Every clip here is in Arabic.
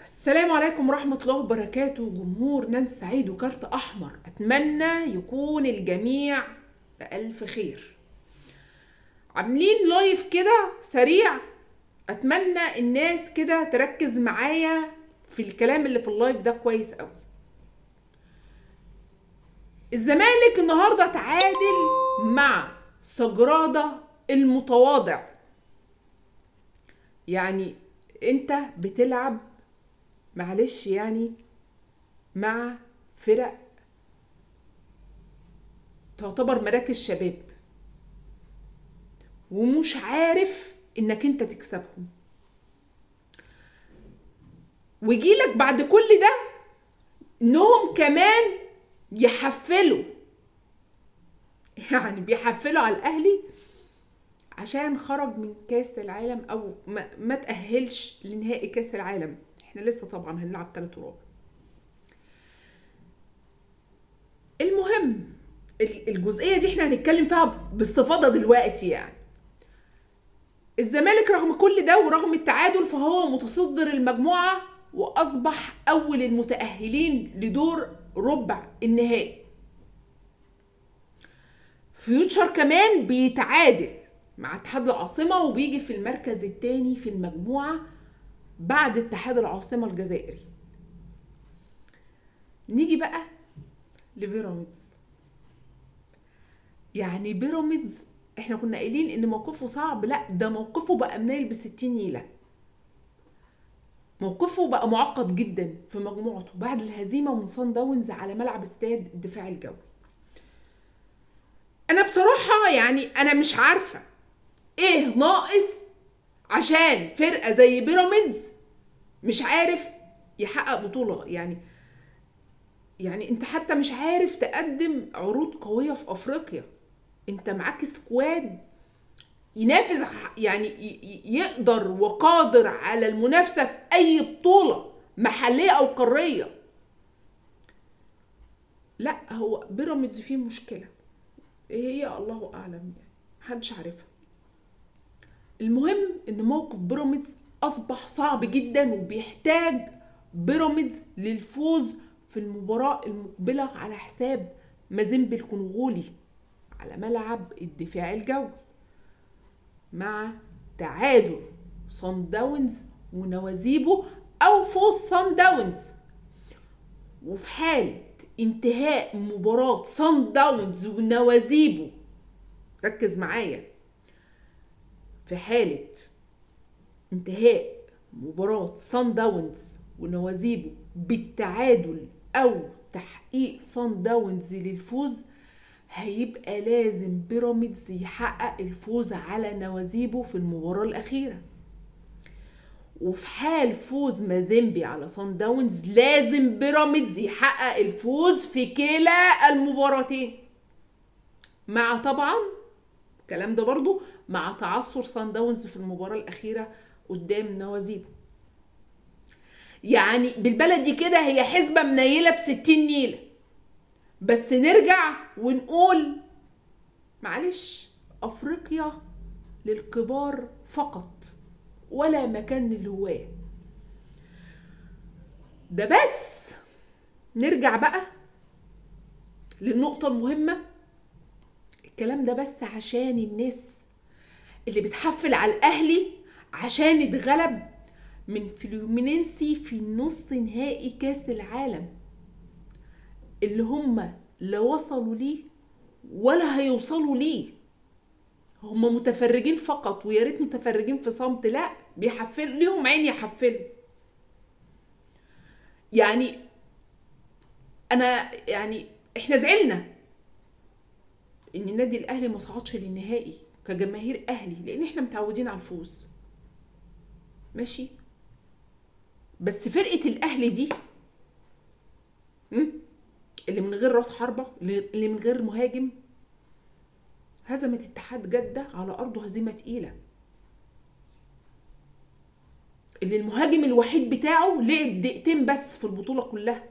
السلام عليكم ورحمة الله وبركاته. جمهور نانسي سعيد وكارت أحمر، أتمنى يكون الجميع بألف خير. عاملين لايف كده سريع، أتمنى الناس كده تركز معايا في الكلام اللي في اللايف ده كويس قوي. الزمالك النهاردة تعادل مع سجرادة المتواضع. يعني انت بتلعب معلش يعني مع فرق تعتبر مراكز شباب ومش عارف انك انت تكسبهم، ويجيلك بعد كل ده انهم كمان يحفلوا، يعني بيحفلوا على الاهلي عشان خرج من كاس العالم او ما تأهلش لنهائي كاس العالم. احنا لسه طبعا هنلعب 3 ربع. المهم الجزئيه دي احنا هنتكلم فيها باستفاضه دلوقتي. يعني الزمالك رغم كل ده ورغم التعادل فهو متصدر المجموعه واصبح اول المتاهلين لدور ربع النهائي. فيوتشر كمان بيتعادل مع اتحاد العاصمه وبيجي في المركز الثاني في المجموعه بعد اتحاد العاصمه الجزائري. نيجي بقى لبيراميدز. يعني بيراميدز احنا كنا قايلين ان موقفه صعب، لا ده موقفه بقى منيل ب60 نيله. موقفه بقى معقد جدا في مجموعته بعد الهزيمه من صن داونز على ملعب استاد الدفاع الجوي. انا بصراحه يعني انا مش عارفه ايه ناقص عشان فرقه زي بيراميدز مش عارف يحقق بطوله. يعني انت حتى مش عارف تقدم عروض قويه في افريقيا. انت معاك سكواد ينافس، يعني يقدر وقادر على المنافسه في اي بطوله محليه او قاريه. لا هو بيراميدز فيه مشكله، ايه هي الله اعلم، يعني محدش عارفها. المهم ان موقف بيراميدز اصبح صعب جدا وبيحتاج بيراميدز للفوز في المباراه المقبله على حساب مازيمبي الكونغولي على ملعب الدفاع الجوي، مع تعادل صن داونز ونوازيبو او فوز صن داونز. وفي حالة انتهاء مباراة صن داونز ونوازيبو، ركز معايا، في حالة انتهاء مباراة صن داونز ونوازيبو بالتعادل او تحقيق صن داونز للفوز، هيبقى لازم بيراميدز يحقق الفوز على نوازيبو في المباراة الأخيرة. وفي حال فوز مازيمبي على صن داونز لازم بيراميدز يحقق الفوز في كلا المباراتين، مع طبعا الكلام ده برضو مع تعثر صن داونز في المباراة الأخيرة قدام نوازيبو. يعني بالبلدي كده هي حسبة منيلة ب60 نيلة. بس نرجع ونقول معلش، افريقيا للكبار فقط ولا مكان للهواه. ده بس. نرجع بقى للنقطة المهمة. الكلام ده بس عشان الناس اللي بتحفل على الاهلي عشان اتغلب من فلومينينسي في نص نهائي كاس العالم، اللي هم لا وصلوا ليه ولا هيوصلوا ليه. هم متفرجين فقط، ويا ريت متفرجين في صمت، لا بيحفلوا ليهم عين يحفلوا. يعني احنا زعلنا ان النادي الاهلي ما صعدش للنهائي كجماهير اهلي، لان احنا متعودين على الفوز ماشي. بس فرقه الاهلي دي اللي من غير راس حربه، اللي من غير مهاجم، هزمت اتحاد جده على ارضه هزيمه تقيله، اللي المهاجم الوحيد بتاعه لعب دقيقتين بس في البطوله كلها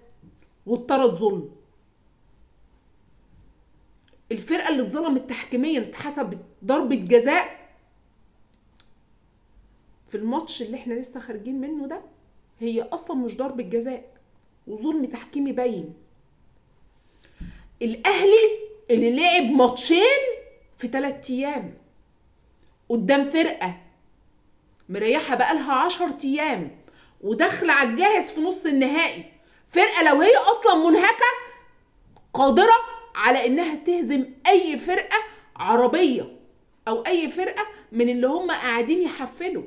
واتطرد ظلم. الفرقه اللي اتظلمت تحكيميا اتحسبت ضربه جزاء في الماتش اللي احنا لسه خارجين منه ده، هي اصلا مش ضربة جزاء وظلم تحكيمي باين. الاهلي اللي لعب ماتشين في 3 ايام قدام فرقة مريحة بقالها 10 ايام وداخلة على الجاهز في نص النهائي، فرقة لو هي اصلا منهكة قادرة على انها تهزم اي فرقة عربية او اي فرقة من اللي هم قاعدين يحفلوا.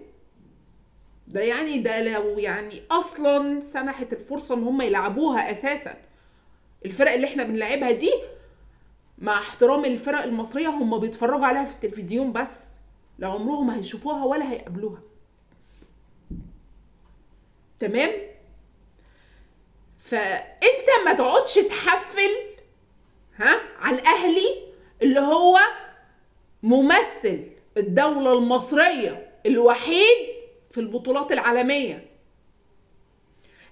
ده يعني ده لو يعني اصلا سنحت الفرصة ان هم يلعبوها اساسا. الفرق اللي احنا بنلعبها دي مع احترام الفرق المصرية هم بيتفرجوا عليها في التلفزيون بس، لا عمرهم ما هيشوفوها ولا هيقابلوها. تمام؟ فانت ما تقعدش تحفل على الاهلي اللي هو ممثل الدولة المصرية الوحيد في البطولات العالمية.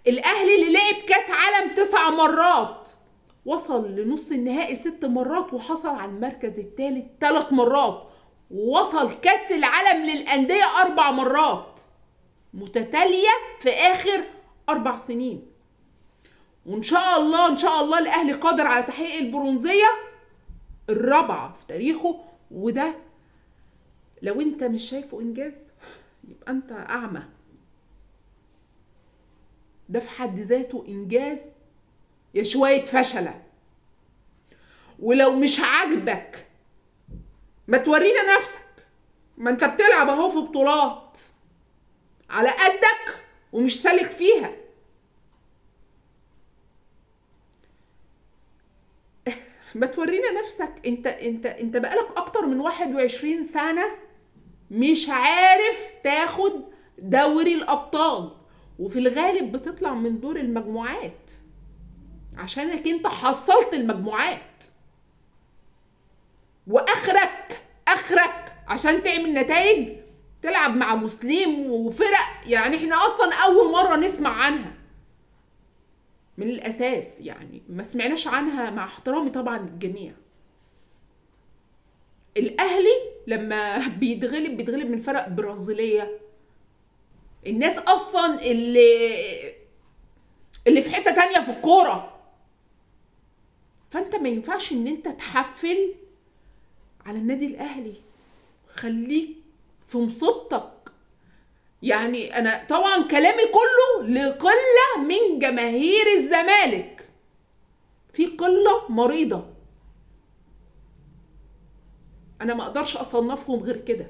الاهلي اللي لعب كاس عالم 9 مرات، وصل لنص النهائي 6 مرات، وحصل على المركز الثالث 3 مرات، ووصل كاس العالم للأندية 4 مرات متتالية في آخر 4 سنين. وإن شاء الله إن شاء الله الأهلي قادر على تحقيق البرونزية الرابعة في تاريخه. وده لو أنت مش شايفه إنجاز يبقى أنت أعمى. ده في حد ذاته إنجاز يا شوية فشلة. ولو مش عاجبك ما تورينا نفسك، ما انت بتلعب اهو في بطولات على قدك ومش سالك فيها. ما تورينا نفسك. انت بقالك اكتر من 21 سنة مش عارف تاخد دوري الابطال، وفي الغالب بتطلع من دور المجموعات عشانك انت حصلت المجموعات، واخرك عشان تعمل نتائج تلعب مع مسلم وفرق يعني احنا اصلا اول مرة نسمع عنها من الاساس، يعني ما سمعناش عنها مع احترامي طبعا للجميع. الاهلي لما بيتغلب من فرق برازيلية، الناس اصلا اللي في حتة تانية في الكورة، فانت ما ينفعش ان انت تحفل على النادي الاهلي. خليك في مصيبتك. يعني انا طبعا كلامي كله لقلة من جماهير الزمالك، في قلة مريضة انا ما اقدرش اصنفهم غير كده.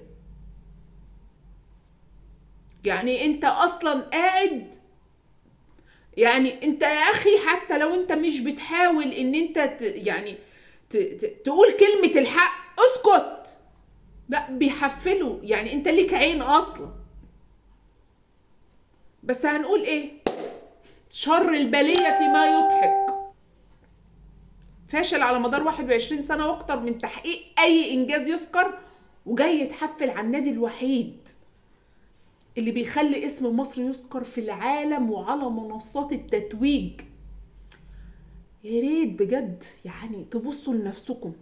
يعني انت اصلا قاعد، يعني انت يا اخي حتى لو انت مش بتحاول ان انت يعني تقول كلمة الحق اسكت. لا بيحفلوا، يعني انت ليك عين اصلا. بس هنقول ايه؟ شر البلية ما يضحك. فاشل على مدار 21 سنة واكتر من تحقيق اي انجاز يذكر، وجاي يتحفل على النادي الوحيد اللي بيخلي اسم مصر يذكر في العالم وعلى منصات التتويج. يا ريت بجد يعني تبصوا لنفسكم،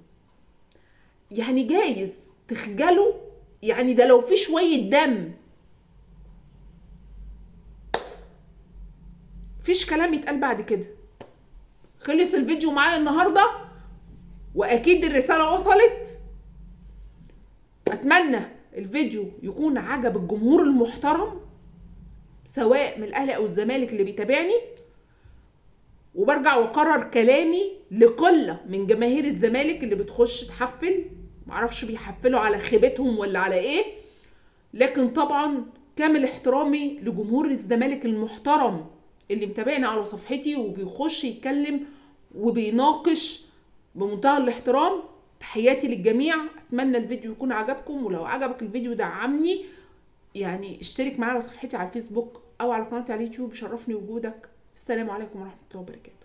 يعني جايز تخجلوا. يعني ده لو في شوية دم، فيش كلام يتقال بعد كده. خلص الفيديو معايا النهاردة واكيد الرسالة وصلت. اتمنى الفيديو يكون عجب الجمهور المحترم سواء من الاهلي او الزمالك اللي بيتابعني. وبرجع واكرر كلامي لقلة من جماهير الزمالك اللي بتخش تحفل، معرفش بيحفلوا على خيبتهم ولا على ايه، لكن طبعا كامل احترامي لجمهور الزمالك المحترم اللي متابعني على صفحتي وبيخش يتكلم وبيناقش بمنتهى الاحترام. تحياتي للجميع. اتمنى الفيديو يكون عجبكم، ولو عجبك الفيديو دعمني، يعني اشترك معايا على صفحتي على الفيسبوك او على قناتي على اليوتيوب. شرفني وجودك. السلام عليكم ورحمة الله وبركاته.